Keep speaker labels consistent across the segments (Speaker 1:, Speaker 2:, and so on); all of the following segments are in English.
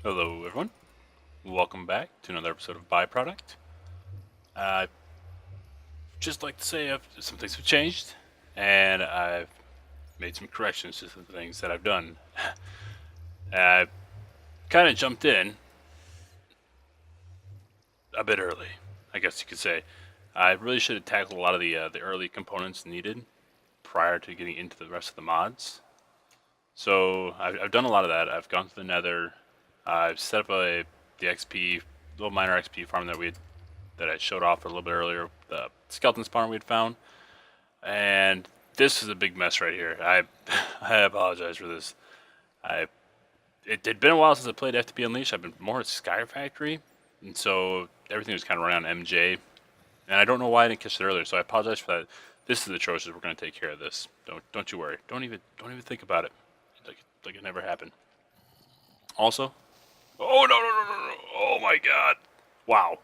Speaker 1: Hello, everyone. Welcome back to another episode of ByProduct. Just like to say some things have changed, and I've made some corrections to some things that I've done. I kind of jumped in a bit early, I guess you could say. I really should have tackled a lot of the early components needed prior to getting into the rest of the mods. So I've done a lot of that. I've gone to the Nether. I've set up the XP little minor XP farm that I showed off a little bit earlier. The skeleton spawn we had found, and this is a big mess right here. I apologize for this. I it had been a while since I played FTB Unleashed. I've been more at Sky Factory, and so everything was kind of running on MJ. And I don't know why I didn't catch it earlier, so I apologize for that. This is atrocious. We're going to take care of this. Don't you worry. Don't even think about it. Like it never happened. Also, oh no! Oh my God! Wow!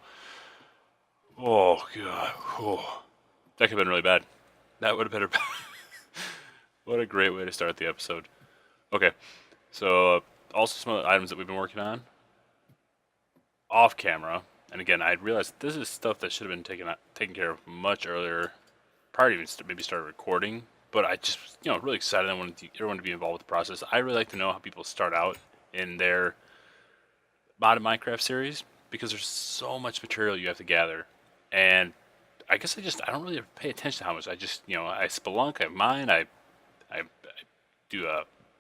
Speaker 1: Oh God! Oh, that could have been really bad. That would have been a what a great way to start the episode. Okay, so also some other items that we've been working on off camera, and again, I realized this is stuff that should have been taken care of much earlier, prior to even maybe start recording. But I just really excited. I wanted everyone to be involved with the process. I really like to know how people start out in their modded Minecraft series because there's so much material you have to gather, and I guess I don't really pay attention to how much. I just I spelunk, I mine, I do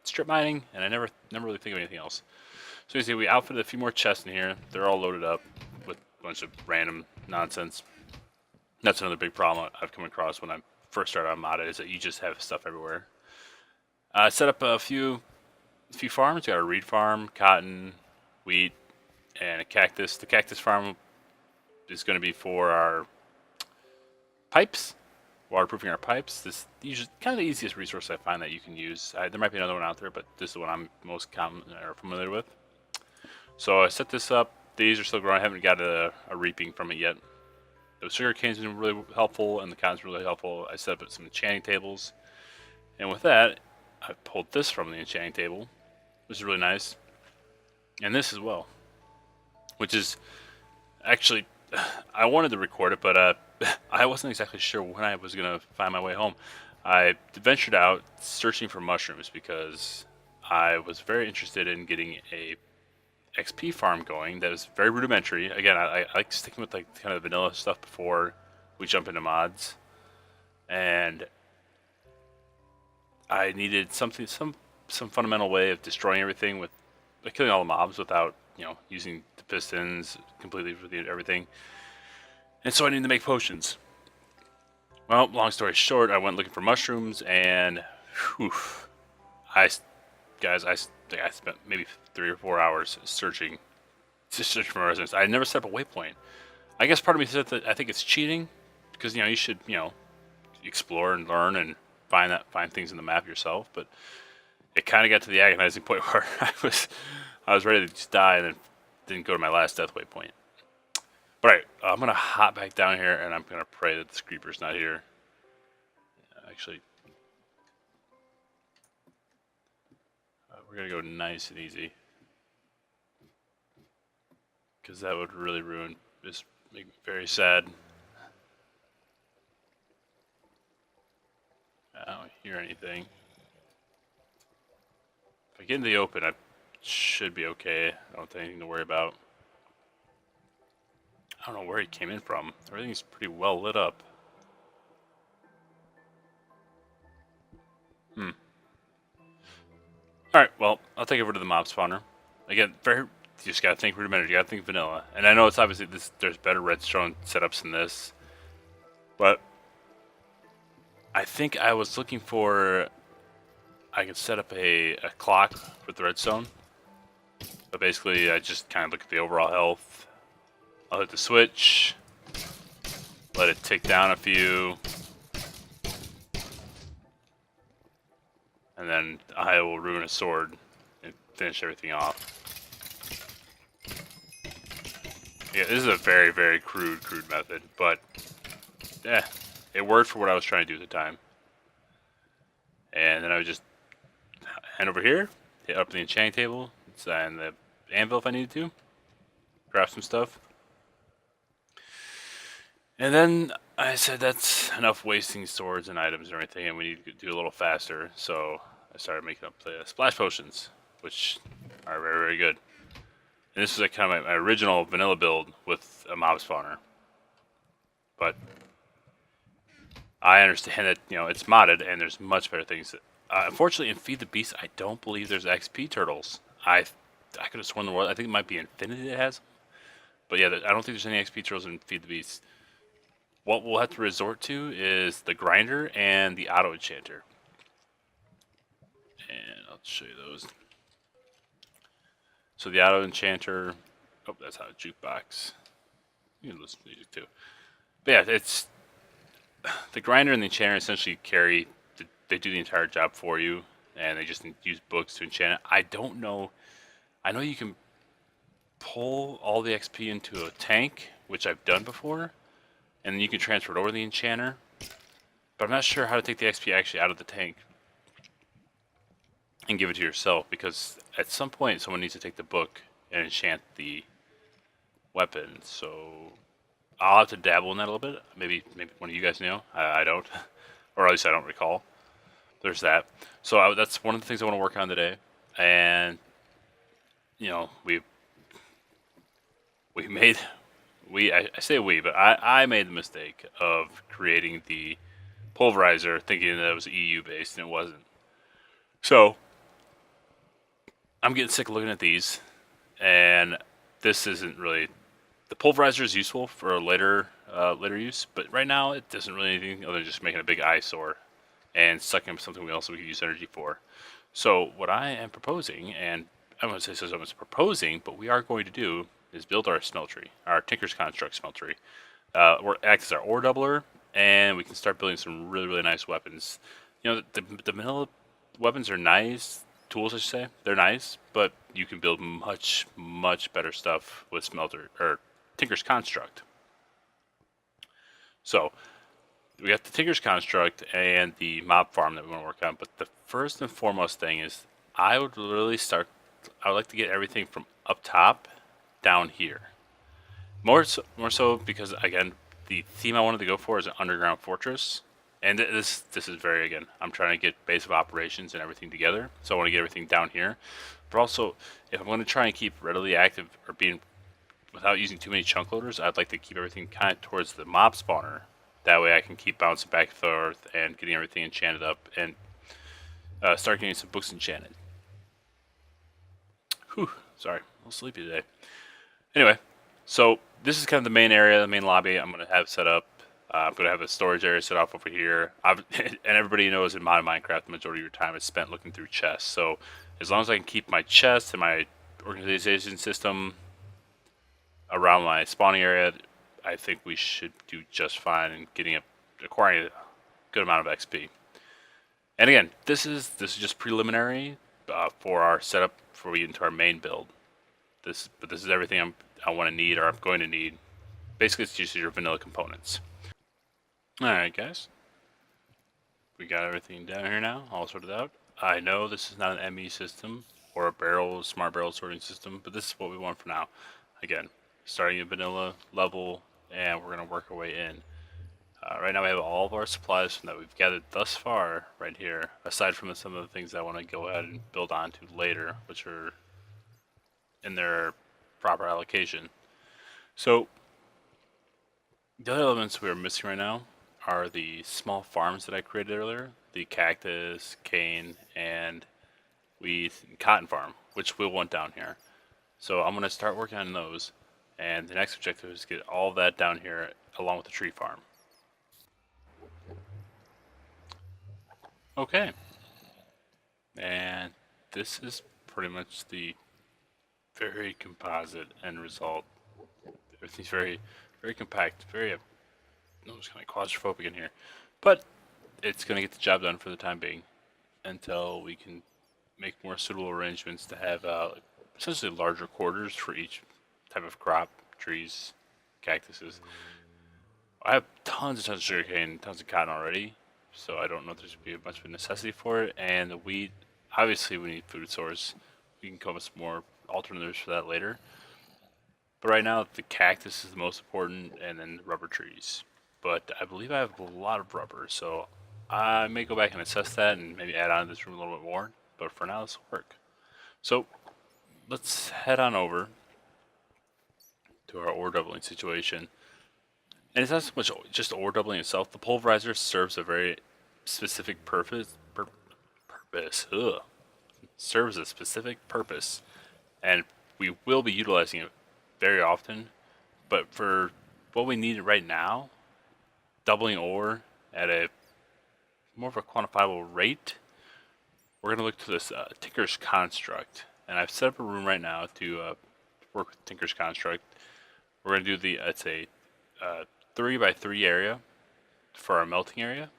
Speaker 1: strip mining, and I never really think of anything else. So you see, we outfitted a few more chests in here. They're all loaded up with a bunch of random nonsense. That's another big problem I've come across when I first started on modded is that you just have stuff everywhere. I set up a few farms. Got a reed farm, cotton, wheat, and a cactus. The cactus farm is going to be for our pipes, waterproofing our pipes. This usually kind of the easiest resource I find that you can use. There might be another one out there, but this is the one I'm most common or familiar with. So I set this up. These are still growing. I haven't got a reaping from it yet. The sugar cane's been really helpful, and the cotton's really helpful. I set up some enchanting tables, and with that, I pulled this from the enchanting table, which is really nice, and this as well, which is actually I wanted to record it, but I wasn't exactly sure when I was gonna find my way home. I ventured out searching for mushrooms because I was very interested in getting a XP farm going that is very rudimentary. Again, I like sticking with like kind of vanilla stuff before we jump into mods, and I needed some fundamental way of destroying everything with like, killing all the mobs without using the pistons completely for everything. And so I needed to make potions. Well, long story short, I went looking for mushrooms, and whew, I guys, I think I spent maybe 3 or 4 hours searching for my residence. I never set up a waypoint. I guess part of me said that I think it's cheating because you should explore and learn and find things in the map yourself. But it kind of got to the agonizing point where I was ready to just die and then didn't go to my last death waypoint. But alright, I'm gonna hop back down here and I'm gonna pray that this creeper's not here. Actually, we're gonna go nice and easy because that would really make me very sad. I don't hear anything. If I get into the open, I should be okay. I don't have anything to worry about. I don't know where he came in from. Everything's pretty well lit up. Alright, well, I'll take it over to the mob spawner. Again, you just gotta think rudimentary, you gotta think vanilla. And I know it's obviously there's better redstone setups than this. But I think I was looking for I could set up a clock with the redstone. But basically I just kind of look at the overall health. I'll hit the switch, let it tick down a few, and then I will ruin a sword and finish everything off. Yeah, this is a very, very crude method, but it worked for what I was trying to do at the time. And then I would just hand over here, hit up the enchanting table, and the anvil if I needed to. Craft some stuff. And then I said that's enough wasting swords and items and everything, and we need to do a little faster. So I started making up the splash potions, which are very, very good. And this was like kind of my original vanilla build with a mob spawner. But I understand that, you know, it's modded and there's much better things. Unfortunately, in Feed the Beast, I don't believe there's XP turtles. I could have sworn the world. I think it might be Infinity that has them. But yeah, I don't think there's any XP turtles in Feed the Beast. What we'll have to resort to is the grinder and the auto enchanter. And I'll show you those. So the auto enchanter. Oh, that's how a jukebox. You can listen to music too. But yeah, it's the grinder and the enchanter essentially carry. They do the entire job for you, and they just use books to enchant it. I don't know. I know you can pull all the XP into a tank, which I've done before, and then you can transfer it over to the enchanter. But I'm not sure how to take the XP actually out of the tank and give it to yourself, because at some point someone needs to take the book and enchant the weapon. So I'll have to dabble in that a little bit. Maybe one of you guys know. I don't, or at least I don't recall. There's that. So that's one of the things I want to work on today. And you know, I say we, but I made the mistake of creating the pulverizer thinking that it was EU based, and it wasn't. So I'm getting sick of looking at these, and this isn't really. The pulverizer is useful for later use, but right now it doesn't really anything other than just making a big eyesore and sucking up something else we could use energy for. So what I am proposing, and I won't say someone's proposing, but we are going to do is build our smeltery, our Tinker's Construct smeltery. We're act as our ore doubler, and we can start building some really, really nice weapons. You know, the vanilla weapons are nice, tools I should say, they're nice, but you can build much, much better stuff with smelter or Tinker's Construct. So we got the Tinker's Construct and the mob farm that we want to work on, but the first and foremost thing is I would like to get everything from up top down here. More so because, again, the theme I wanted to go for is an underground fortress. And this is very, again, I'm trying to get base of operations and everything together. So I want to get everything down here. But also, if I'm going to try and keep readily active or being without using too many chunk loaders, I'd like to keep everything kind of towards the mob spawner. That way I can keep bouncing back and forth and getting everything enchanted up and start getting some books enchanted. Whew, sorry, a little sleepy today. Anyway, so this is kind of the main area, the main lobby I'm going to have set up. I'm going to have a storage area set off over here. And everybody knows in modern Minecraft, the majority of your time is spent looking through chests. So as long as I can keep my chests and my organization system around my spawning area, I think we should do just fine in acquiring a good amount of XP. And again, this is just preliminary for our setup before we get into our main build. But this is everything I want to need, or I'm going to need. Basically, it's just your vanilla components. Alright, guys. We got everything down here now, all sorted out. I know this is not an ME system or a smart barrel sorting system, but this is what we want for now. Again, starting at vanilla level, and we're going to work our way in. Right now we have all of our supplies that we've gathered thus far right here, aside from some of the things I want to go ahead and build onto later, which are in their proper allocation. So the other elements we are missing right now are the small farms that I created earlier, the cactus, cane, and wheat and cotton farm, which we'll want down here. So I'm going to start working on those, and the next objective is to get all of that down here along with the tree farm. Okay, and this is pretty much the very composite end result. Everything's very, very compact, it's kind of claustrophobic in here, but it's going to get the job done for the time being until we can make more suitable arrangements to have essentially larger quarters for each type of crop, trees, cactuses. I have tons of sugarcane, tons of cotton already, so I don't know if there's going to be much of a necessity for it. And the wheat, obviously we need food source. We can come up with some more alternatives for that later. But right now, the cactus is the most important, and then the rubber trees. But I believe I have a lot of rubber, so I may go back and assess that and maybe add on to this room a little bit more. But for now, this will work. So let's head on over to our ore doubling situation. And it's not so much just ore doubling itself. The pulverizer serves a very specific purpose. Serves a specific purpose, and we will be utilizing it very often. But for what we need right now, doubling ore at a more of a quantifiable rate, we're going to look to this Tinker's Construct. And I've set up a room right now to work with Tinker's Construct. We're going to do it's a 3x3 area for our melting area.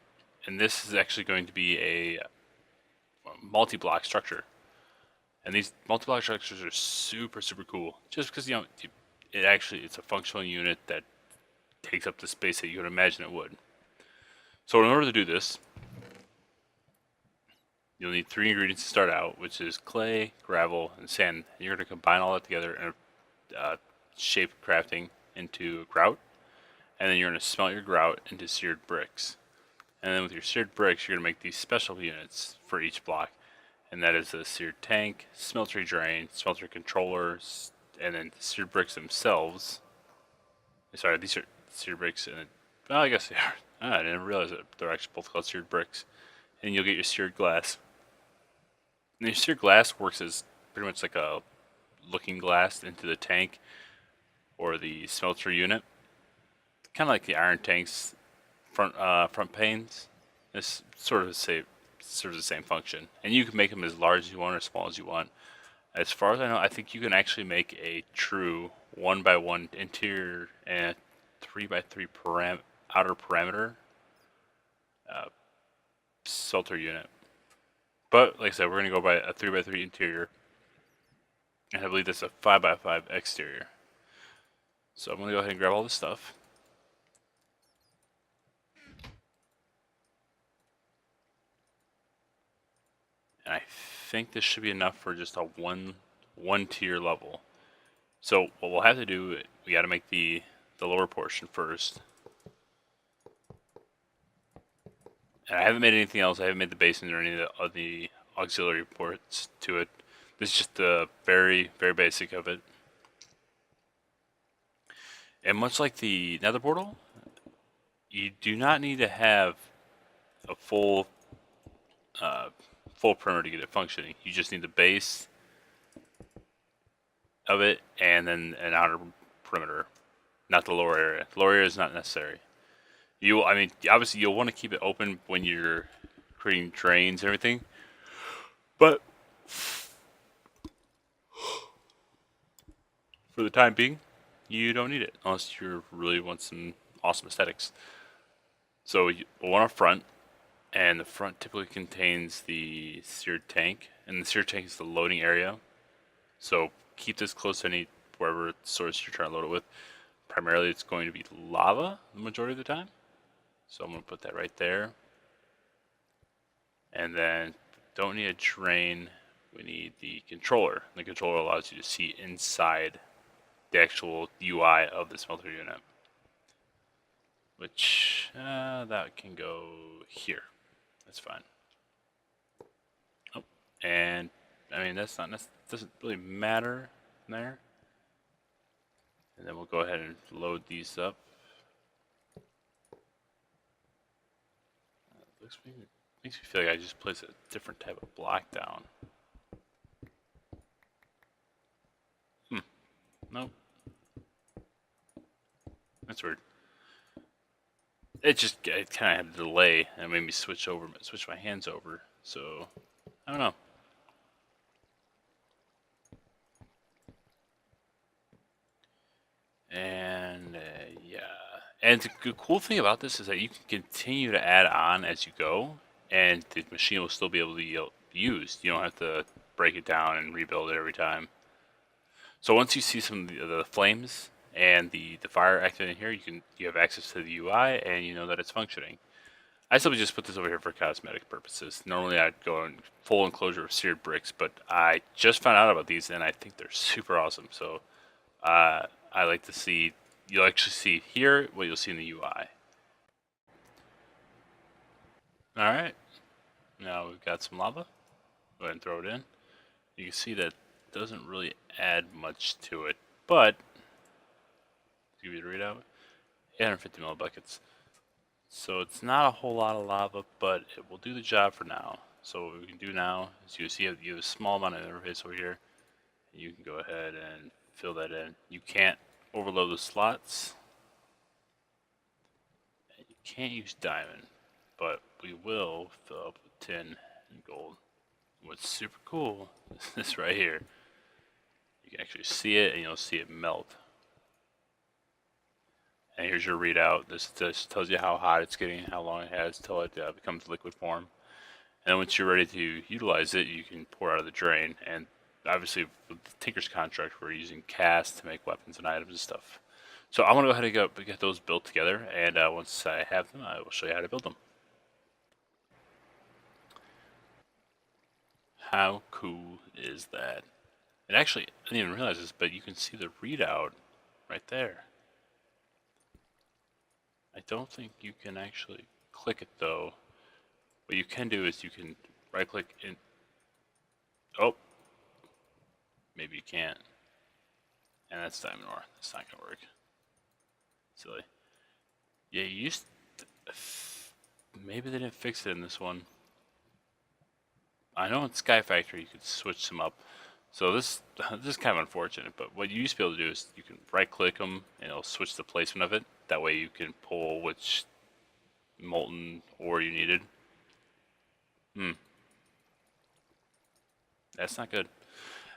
Speaker 1: And this is actually going to be a multi-block structure. And these multi-block structures are super, super cool. Just because, it's a functional unit that takes up the space that you would imagine it would. So in order to do this, you'll need 3 ingredients to start out, which is clay, gravel, and sand. And you're going to combine all that together in a shape crafting into grout. And then you're going to smelt your grout into seared bricks. And then with your seared bricks, you're going to make these special units for each block. And that is a seared tank, smeltery drain, smeltery controllers, and then the seared bricks themselves. Sorry, these are seared bricks, and well, I guess they are. I didn't realize that they're actually both called seared bricks. And you'll get your seared glass. And your seared glass works as pretty much like a looking glass into the tank or the smelter unit. Kind of like the iron tanks front panes. This sort of serves the same function. And you can make them as large as you want or as small as you want. As far as I know, I think you can actually make a true 1x1 interior and 3x3 outer parameter smelter unit. But like I said, we're going to go by a 3x3 interior, and I believe that's a 5x5 exterior. So I'm going to go ahead and grab all this stuff. And I think this should be enough for just a one tier level. So what we'll have to do, we got to make the lower portion first. And I haven't made anything else. I haven't made the basement or any of the auxiliary ports to it. This is just the very, very basic of it. And much like the nether portal, you do not need to have a full perimeter to get it functioning. You just need the base of it and then an outer perimeter, not the lower area. The lower area is not necessary. Obviously you'll want to keep it open when you're creating drains and everything, but for the time being, you don't need it unless you really want some awesome aesthetics. So we'll want a front, and the front typically contains the seared tank, and the seared tank is the loading area. So keep this close to wherever source you're trying to load it with. Primarily it's going to be lava the majority of the time. So I'm going to put that right there. And then don't need a drain, we need the controller. The controller allows you to see inside the actual UI of the smelter unit. Which, that can go here. That's fine. Oh, and doesn't really matter there. And then we'll go ahead and load these up. Makes me feel like I just placed a different type of block down. Nope. That's weird. It kind of had a delay and made me switch my hands over. So I don't know. And yeah, and the cool thing about this is that you can continue to add on as you go, and the machine will still be able to be used. You don't have to break it down and rebuild it every time. So once you see some of the flames and the fire activating here, you have access to the UI and you know that it's functioning. I simply just put this over here for cosmetic purposes. Normally I'd go in full enclosure of seared bricks, but I just found out about these and I think they're super awesome. So I like to see, you'll actually see here what you'll see in the UI. Alright, now we've got some lava. Go ahead and throw it in. You can see that doesn't really add much to it, but give you the readout, 850 millibuckets. So it's not a whole lot of lava, but it will do the job for now. So what we can do now is you see you have a small amount of interface over here. You can go ahead and fill that in. You can't overload the slots. And you can't use diamond, but we will fill up with tin and gold. What's super cool is this right here. You can actually see it and you'll see it melt. And here's your readout. This just tells you how hot it's getting, how long it has till it becomes liquid form. And then once you're ready to utilize it, you can pour out of the drain. And obviously, with the Tinker's contract, we're using casks to make weapons and items and stuff. So I'm gonna go ahead and get those built together. And once I have them, I will show you how to build them. How cool is that? And actually, I didn't even realize this, but you can see the readout right there. I don't think you can actually click it though. What you can do is you can right click in. Oh, maybe you can't. And that's diamond ore. That's not gonna work. Silly. Yeah, you used to, maybe they didn't fix it in this one. I know in Sky Factory you could switch them up. So this is kind of unfortunate, but what you used to be able to do is you can right click them and it'll switch the placement of it. That way you can pull which molten ore you needed. That's not good.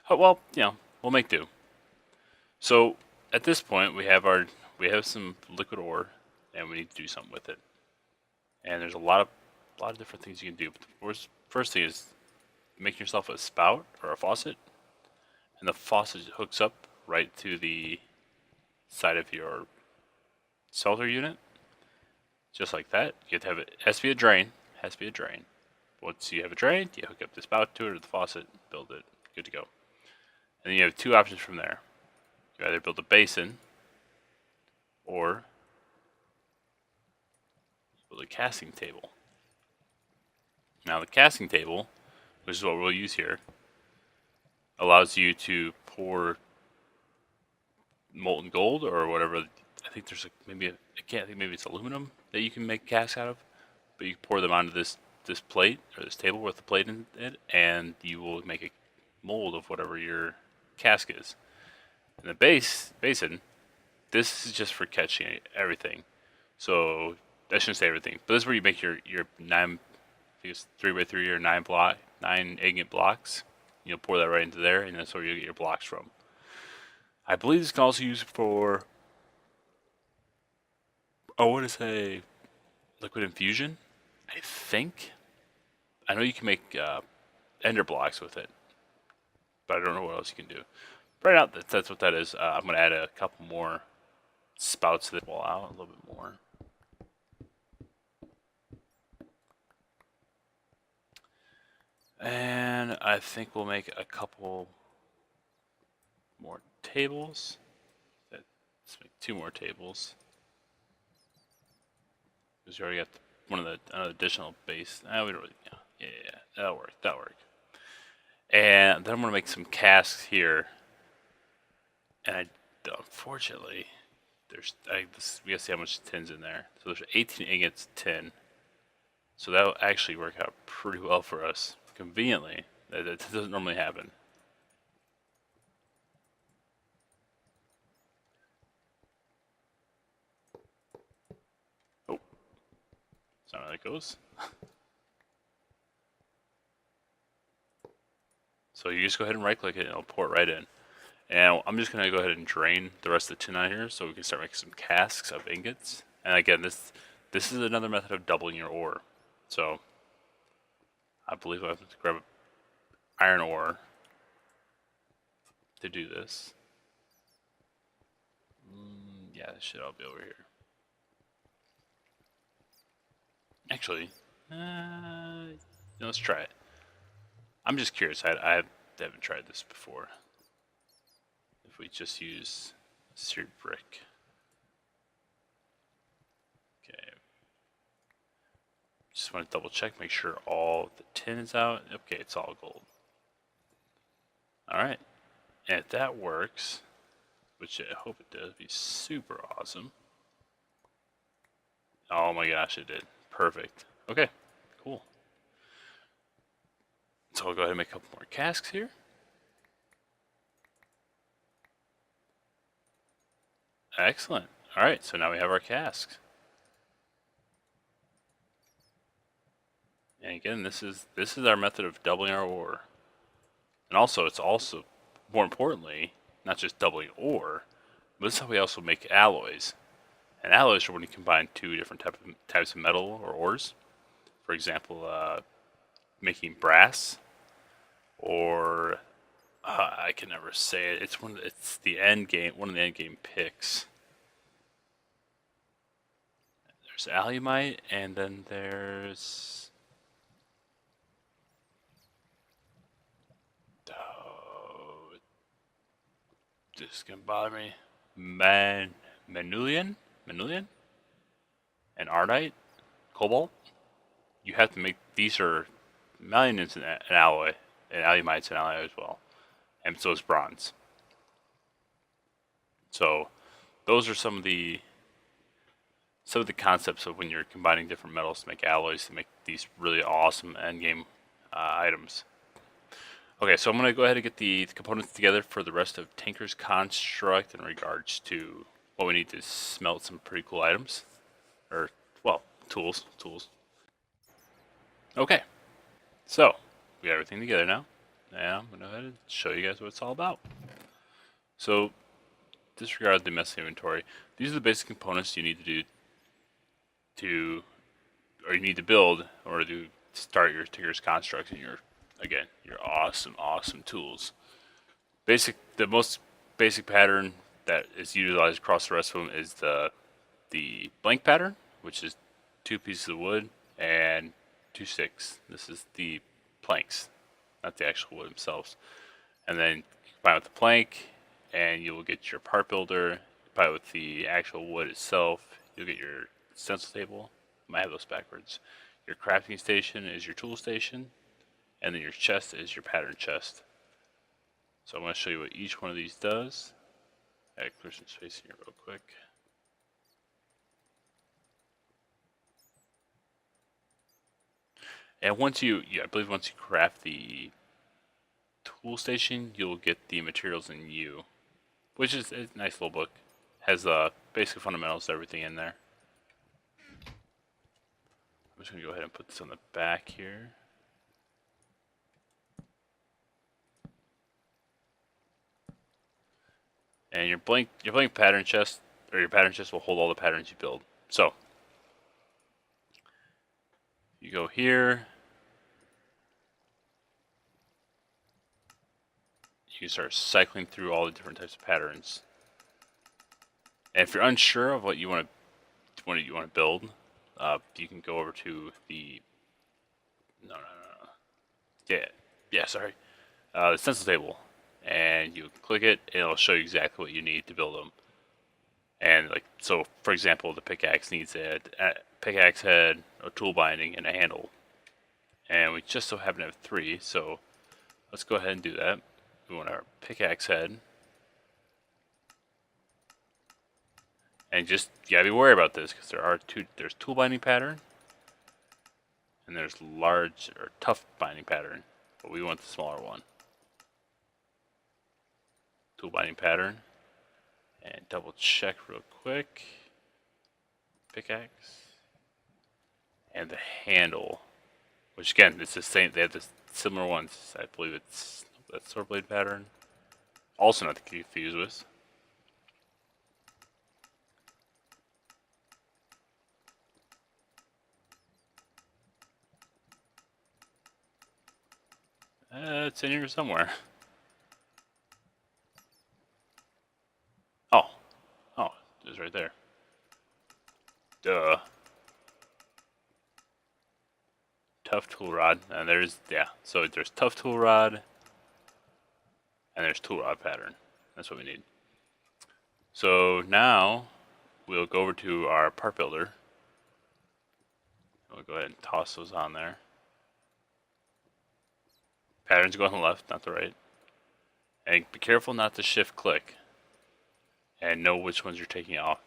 Speaker 1: Oh, well, you know, we'll make do. So at this point we have some liquid ore and we need to do something with it. And there's a lot of different things you can do. But the first thing is make yourself a spout or a faucet, and the faucet hooks up right to the side of your smelter unit, just like that. You have to have it. Has to be a drain. Has to be a drain. Once you have a drain, you hook up the spout to it or the faucet, build it, good to go. And then you have two options from there. You either build a basin or build a casting table. Now the casting table, which is what we'll use here, allows you to pour molten gold or whatever. I think there's I can't think, maybe it's aluminum that you can make casks out of, but you pour them onto this plate or this table with the plate in it, and you will make a mold of whatever your cask is. And the basin, this is just for catching everything. So I shouldn't say everything, but this is where you make your 9, I think it's 3x3 or 9 agate blocks. You'll pour that right into there, and that's where you get your blocks from. I believe this can also use for, I want to say, liquid infusion. I think. I know you can make ender blocks with it, but I don't know what else you can do. Right now, that's what that is. I'm going to add a couple more spouts to this wall out, a little bit more. And I think we'll make a couple more tables. Let's make 2 more tables. Because we already got an additional base. We don't really, yeah, that'll work. And then I'm gonna make some casks here. And unfortunately, we gotta see how much tin's in there. So there's 18 ingots of tin. So that'll actually work out pretty well for us. Conveniently, that doesn't normally happen. Oh, that's not how that goes. So you just go ahead and right click it and it'll pour it right in. And I'm just gonna go ahead and drain the rest of the tin out here so we can start making some casks of ingots. And again, this is another method of doubling your ore. So I believe I have to grab iron ore to do this. Yeah, this should all be over here. Actually, let's try it. I'm just curious. I haven't tried this before. If we just use seared brick. Okay. Just want to double check, make sure all the tin is out. Okay, it's all gold. Alright. And if that works, which I hope it does, it'd be super awesome. Oh my gosh, it did. Perfect. Okay, cool. So I'll go ahead and make a couple more casks here. Excellent. Alright, so now we have our casks. And again, this is our method of doubling our ore. And also, it's also, more importantly, not just doubling ore, but this is how we also make alloys. And alloys are when you combine two different types of metal or ores. For example, making brass, or I can never say it. It's the end game. One of the end game picks. There's alumite, and then there's this is gonna bother me. Manulian, and ardite, cobalt. You have to make these are malleolin is an alloy, and alumite's an alloy as well, and so is bronze. So those are some of the concepts of when you're combining different metals to make alloys to make these really awesome endgame items. Okay, so I'm going to go ahead and get the components together for the rest of Tinker's construct in regards to what we need to smelt some pretty cool items. Or, well, tools. Okay, so we got everything together now. And I'm going to go ahead and show you guys what it's all about. So, disregard the mess inventory. These are the basic components you need to do or you need to build in order to start your Tinker's construct and your awesome tools. The most basic pattern that is utilized across the rest of them is the blank pattern, which is 2 pieces of wood and 2 sticks. This is the planks, not the actual wood themselves. And then combine with the plank, and you will get your part builder. Combine with the actual wood itself, you'll get your stencil table. I might have those backwards. Your crafting station is your tool station, and then your chest is your pattern chest. So I'm going to show you what each one of these does. I gotta clear some space here real quick. And I believe once you craft the tool station, you'll get the materials in U, which is a nice little book. Has basic fundamentals, everything in there. I'm just gonna go ahead and put this on the back here. And your blank pattern chest, or your pattern chest will hold all the patterns you build. So you go here. You can start cycling through all the different types of patterns. And if you're unsure of what you want to build, you can go over to the sorry, the stencil table, and you click it, and it'll show you exactly what you need to build them. And so, for example, the pickaxe needs a pickaxe head, a tool binding, and a handle. And we just so happen to have 3, so let's go ahead and do that. We want our pickaxe head. And you gotta be worried about this, because there's tool binding pattern, and there's large or tough binding pattern, but we want the smaller one. Tool binding pattern, and double check real quick. Pickaxe, and the handle, which again, it's the same. They have the similar ones. I believe it's that sword blade pattern. Also not to be confused with. It's in here somewhere. Oh, it's right there. Duh. tough tool rod, and so there's tough tool rod, and there's tool rod pattern. That's what we need. So now we'll go over to our part builder. We'll go ahead and toss those on there. Patterns go on the left, not the right. And be careful not to shift click. And know which ones you're taking off,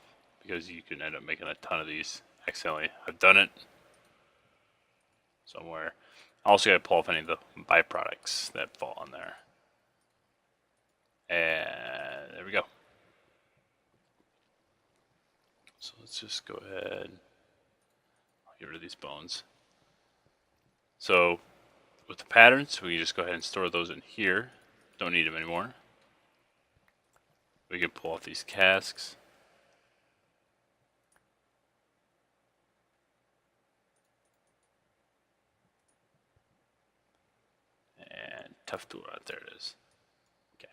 Speaker 1: because you can end up making a ton of these accidentally. I've done it somewhere. I also got to pull off any of the byproducts that fall on there. And there we go. So let's just go ahead. I'll get rid of these bones. So with the patterns, we can just go ahead and store those in here. Don't need them anymore. We can pull off these casks. And tough tool rod, there it is. Okay.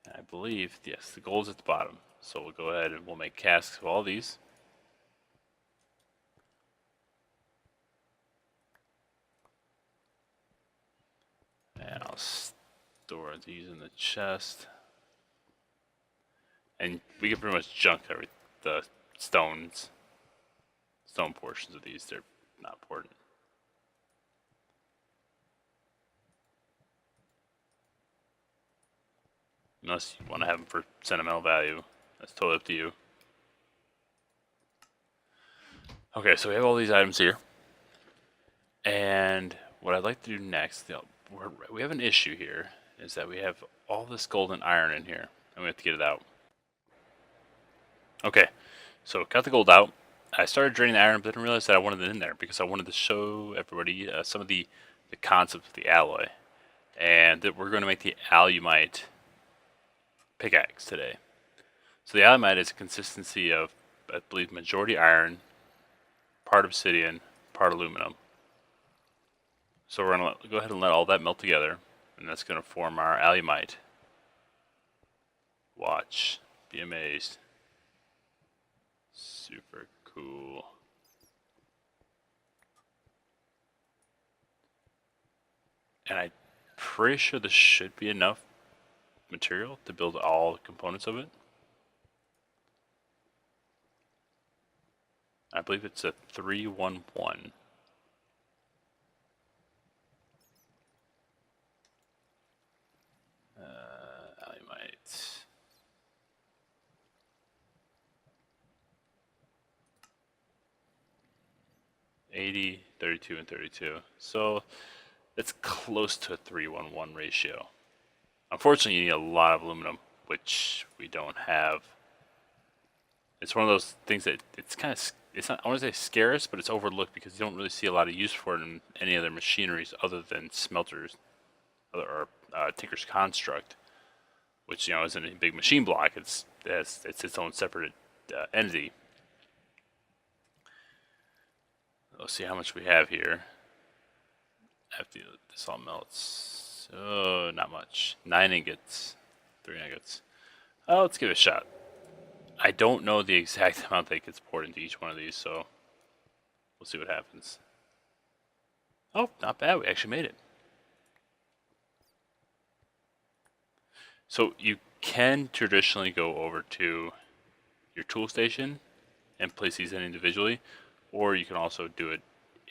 Speaker 1: And I believe, yes, the gold's at the bottom. So we'll go ahead and we'll make casks of all these. And I'll store these in the chest. And we can pretty much junk the stone portions of these. They're not important. Unless you want to have them for sentimental value. That's totally up to you. Okay, so we have all these items here. And what I'd like to do next, we have an issue here, is that we have all this gold and iron in here, and we have to get it out. Okay, so got the gold out. I started draining the iron, but didn't realize that I wanted it in there because I wanted to show everybody some of the concepts of the alloy, and that we're going to make the alumite pickaxe today. So the alumite is a consistency of, I believe, majority iron, part obsidian, part aluminum. So we're going to go ahead and let all that melt together, and that's going to form our alumite. Watch. Be amazed. Super cool. And I'm pretty sure this should be enough material to build all the components of it. I believe it's a 311. Alumite. $80, $32, and $32. So it's close to a 3:1 ratio. Unfortunately, you need a lot of aluminum, which we don't have. It's one of those things that it's not, I want to say scarce, but it's overlooked because you don't really see a lot of use for it in any other machineries other than smelters or Tinker's Construct, which isn't a big machine block. It's its own separate entity. Let's see how much we have here. After this all melts, oh, not much. 9 ingots, 3 ingots. Oh, let's give it a shot. I don't know the exact amount that gets poured into each one of these, so we'll see what happens. Oh, not bad. We actually made it. So you can traditionally go over to your tool station and place these in individually, or you can also do it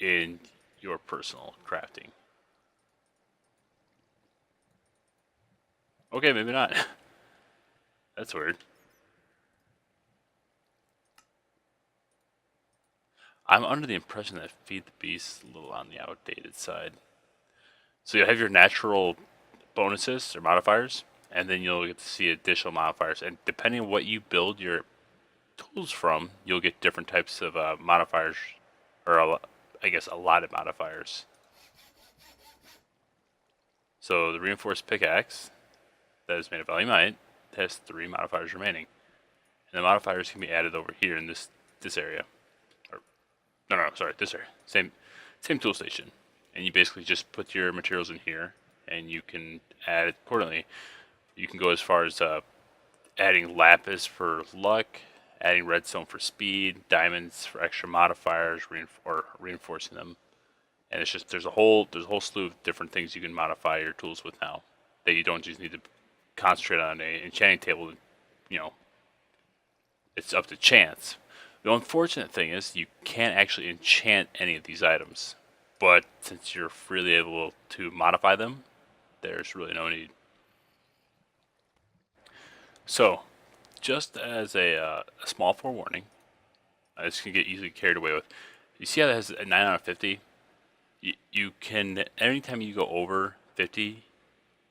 Speaker 1: in your personal crafting. Okay, maybe not. That's weird. I'm under the impression that Feed the Beast is a little on the outdated side. So you'll have your natural bonuses or modifiers, and then you'll get to see additional modifiers. And depending on what you build your tools from, you'll get different types of modifiers, or I guess allotted modifiers. So the reinforced pickaxe that is made of alumite has 3 modifiers remaining, and the modifiers can be added over here in this area. This area. Same tool station, and you basically just put your materials in here, and you can add it accordingly. You can go as far as adding lapis for luck, adding redstone for speed, diamonds for extra modifiers, or reinforcing them. And it's just there's a whole slew of different things you can modify your tools with now that you don't just need to concentrate on an enchanting table. You know, it's up to chance. The unfortunate thing is you can't actually enchant any of these items, but since you're freely able to modify them, there's really no need. So, just as a small forewarning, this can get easily carried away with. You see how that has a 9 out of 50? You can, anytime you go over 50,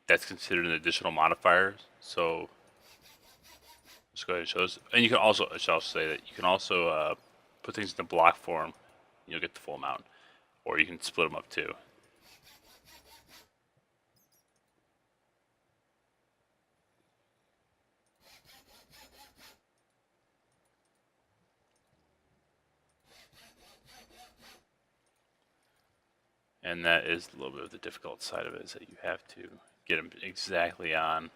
Speaker 1: that's considered an additional modifier. So, let's go ahead and show this. And you can also, I should also say that you can also put things in block form. You'll get the full amount. Or you can split them up too. And that is a little bit of the difficult side of it, is that you have to get them exactly on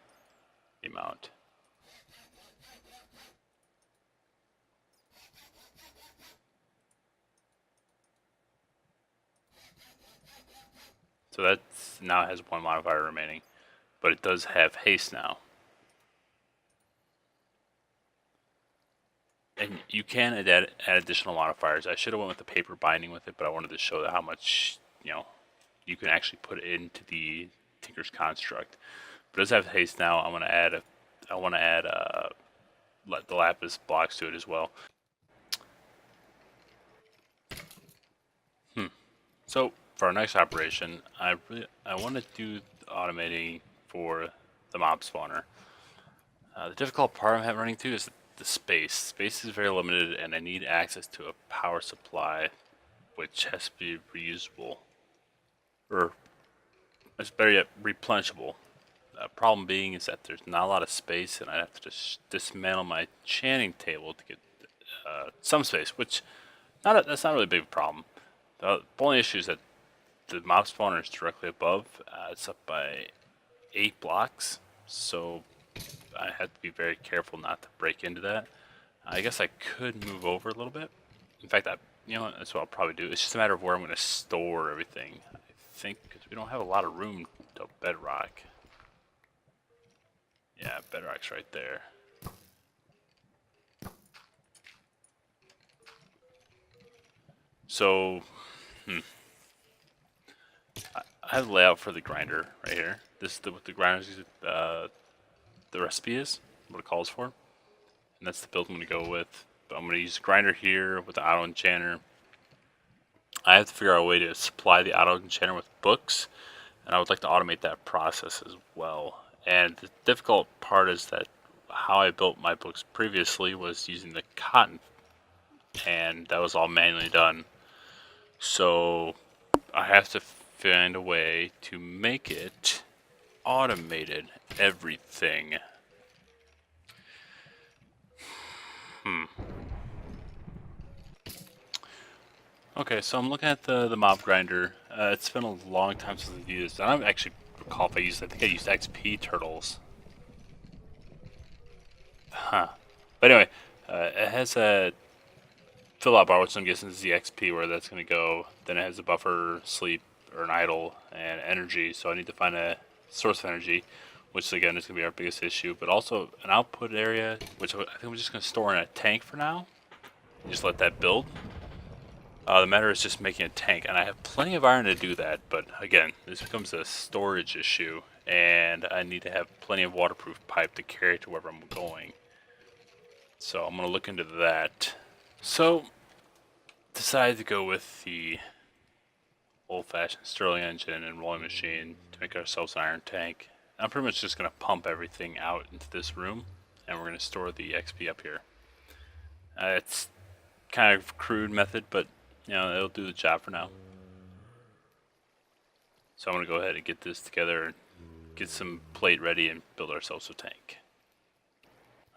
Speaker 1: the amount. So that now has one modifier remaining, but it does have haste now. And you can add additional modifiers. I should have went with the paper binding with it, but I wanted to show how much, you know, you can actually put into the Tinker's Construct. But it does have haste now. I want to add the lapis blocks to it as well. So for our next operation, I want to do automating for the mob spawner. The difficult part I'm running into is the space. Space is very limited, and I need access to a power supply, which has to be reusable, or it's better yet, replenishable. Problem being is that there's not a lot of space, and I have to just dismantle my enchanting table to get some space, which that's not really a big problem. The only issue is that the mob spawner is directly above. It's up by 8 blocks, so I have to be very careful not to break into that. I guess I could move over a little bit. In fact, that's what I'll probably do. It's just a matter of where I'm going to store everything. I think because we don't have a lot of room to bedrock. Yeah, bedrock's right there. So, I have the layout for the grinder right here. This is what the grinder's the recipe is, what it calls for. And that's the build I'm going to go with. But I'm going to use a grinder here with the auto enchanter. I have to figure out a way to supply the auto enchanter with books, and I would like to automate that process as well. And the difficult part is that how I built my books previously was using the cotton, and that was all manually done. So I have to find a way to make it automated, everything. Okay, so I'm looking at the mob grinder. It's been a long time since I've used it. I don't actually recall if I used it. I think I used XP turtles. Huh. But anyway, it has a fill out bar, which I'm guessing is the XP where that's going to go. Then it has a buffer, sleep, or an idle, and energy. So I need to find a source of energy, which again is going to be our biggest issue. But also an output area, which I think I'm just going to store in a tank for now. Just let that build. The matter is just making a tank, and I have plenty of iron to do that, but again, this becomes a storage issue, and I need to have plenty of waterproof pipe to carry it to wherever I'm going. So I'm going to look into that. So, decided to go with the old-fashioned Stirling engine and rolling machine to make ourselves an iron tank. I'm pretty much just going to pump everything out into this room, and we're going to store the XP up here. It's kind of a crude method, but it'll do the job for now. So I'm going to go ahead and get this together and get some plate ready and build ourselves a tank.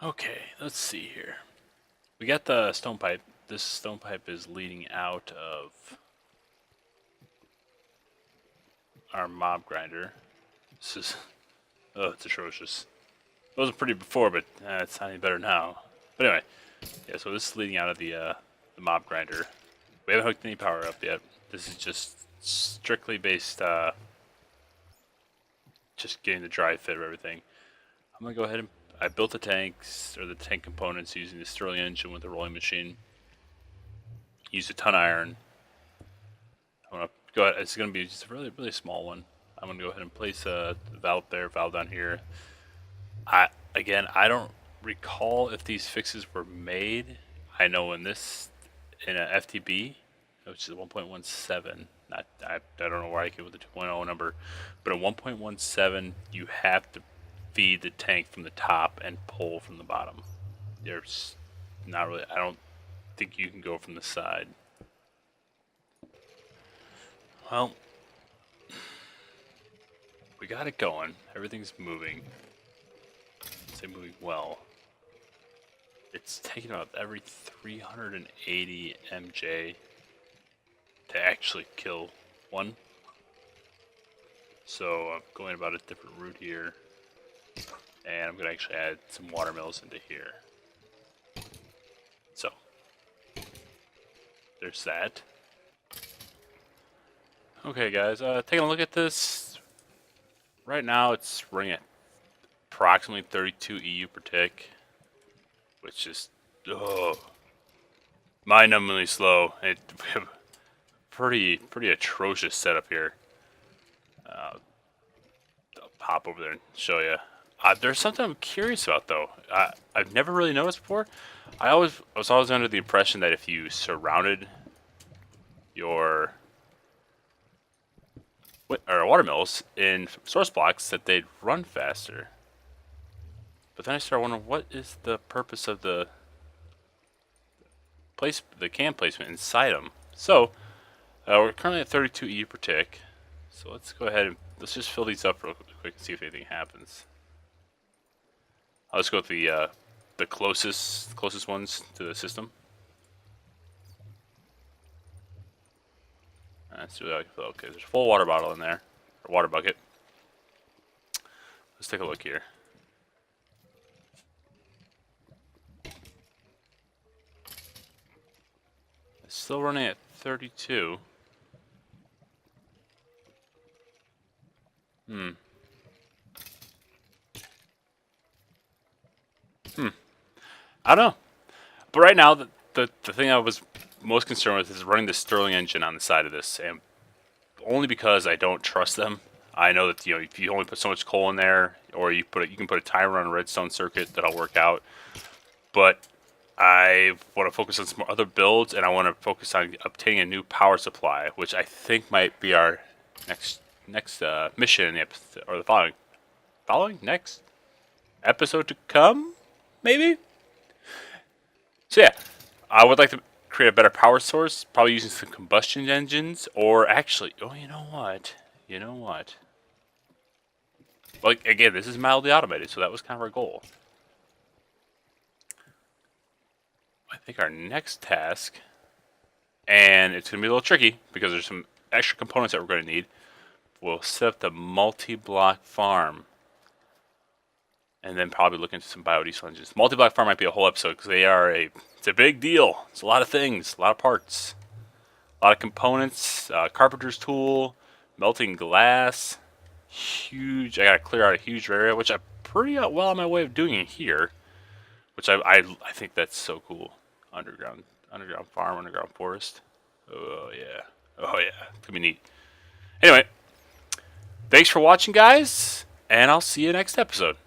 Speaker 1: Okay, let's see here. We got the stone pipe. This stone pipe is leading out of our mob grinder. This is, it's atrocious. It wasn't pretty before, but it's not any better now. But anyway, yeah, so this is leading out of the mob grinder. We haven't hooked any power up yet. This is just strictly based just getting the dry fit of everything. I'm gonna go ahead and I built the tanks or the tank components using the Stirling engine with the rolling machine. Used a ton of iron. I'm gonna go ahead. It's gonna be just a really small one. I'm gonna go ahead and place a valve there, valve down here. I don't recall if these fixes were made. I know in a FTB, which is 1.17. I don't know where I get with the 2.0 number, but at 1.17 you have to feed the tank from the top and pull from the bottom. There's not really. I don't think you can go from the side. Well, we got it going. Everything's moving. Say moving well. It's taking about every 380 MJ to actually kill one. So I'm going about a different route here. And I'm going to actually add some watermills into here. So, there's that. Okay guys, taking a look at this. Right now it's running at approximately 32 EU per tick. Which is, mind-numbingly slow. We have pretty atrocious setup here. I'll pop over there and show you. There's something I'm curious about though. I've never really noticed before. I was always under the impression that if you surrounded your watermills in source blocks, that they'd run faster. But then I started wondering, what is the purpose of the can placement inside them? So we're currently at 32 EU per tick. So let's go ahead and let's just fill these up real quick and see if anything happens. I'll just go with the closest ones to the system. Let's see what I can fill. Okay, there's a full water bottle in there, or water bucket. Let's take a look here. It's still running at 32. I don't know. But right now, the thing I was most concerned with is running the Stirling engine on the side of this, and only because I don't trust them. I know that if you only put so much coal in there, or you can put a timer on a redstone circuit, that'll work out. But I want to focus on some other builds, and I want to focus on obtaining a new power supply, which I think might be our next mission in the episode, or the following next episode to come, maybe. So yeah, I would like to create a better power source, probably using some combustion engines, or actually, you know what? Well, again, this is mildly automated, so that was kind of our goal. I think our next task, and it's going to be a little tricky because there's some extra components that we're going to need. We'll set up the multi-block farm, and then probably look into some biodiesel engines. Multi-block farm might be a whole episode because it's a big deal. It's a lot of things, a lot of parts, a lot of components. Carpenter's tool, melting glass, huge. I got to clear out a huge area, which I'm pretty well on my way of doing it here. Which I think that's so cool. Underground farm, underground forest. Oh yeah, it's gonna be neat. Anyway, thanks for watching, guys, and I'll see you next episode.